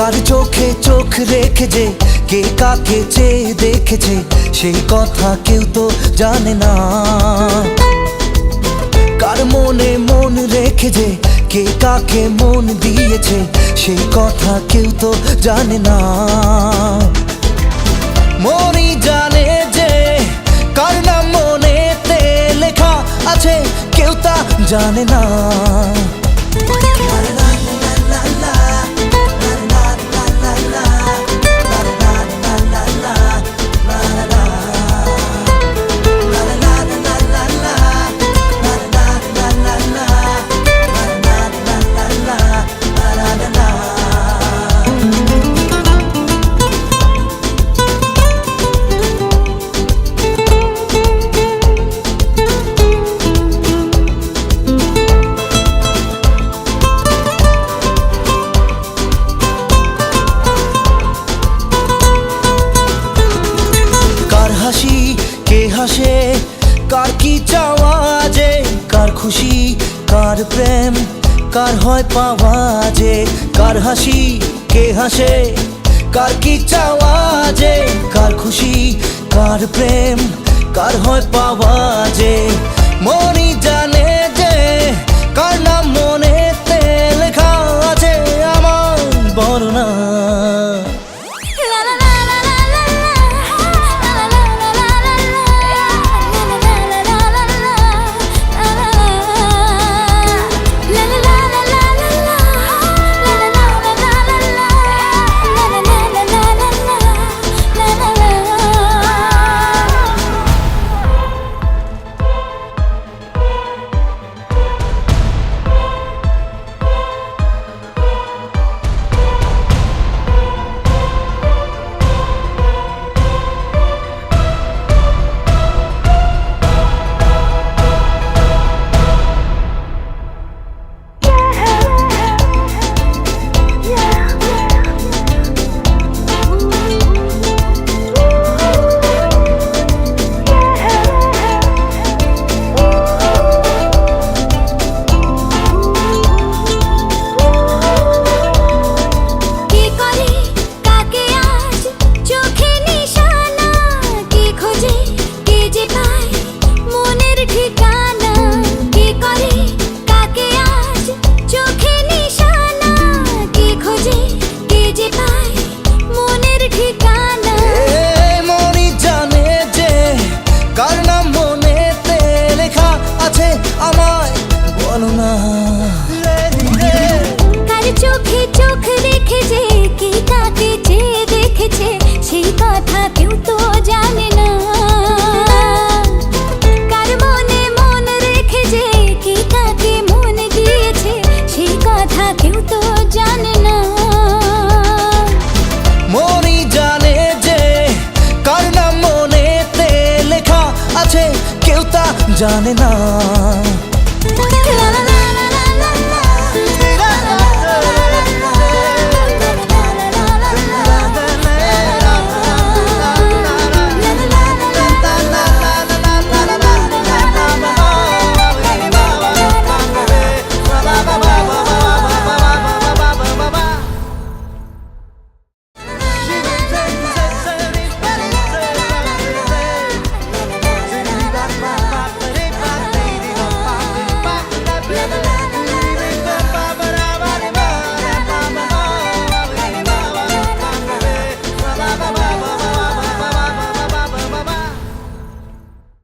কার চোখে চোখ রেখেছে, কে কাকে চেয়ে দেখেছে, সেই কথা কেউ তো জানে না। কার মনে মন রেখেছে, কে কাকে মন দিয়েছে, সেই কথা কেউ তো জানে না। মনই জানে যে কার নাম মনেতে লেখা আছে, কেউ তা জানে না। কে হাসে, কার কি চাওয়া যে, কার খুশি কার প্রেম, কার হয় পাওয়া যে। কার হাসি কে হাসে, কার কি চাওয়া যে, কার খুশি কার প্রেম, কার হয় পাওয়া যে। মনই জানে যে কার নাম মনেতে লেখা আছে, আমার বর্ণনা। কার চোখে চোখ রেখেছে, কে কাকে চেয়ে দেখেছে, সেই কথা কেউ তো জানে না। কার মনে মন রেখেছে, কে কাকে মন দিয়েছে, সেই কথা কেউ তো জানে না। মনই জানে যে কার নাম মনেতে লেখা আছে, কেউ তা জানে না।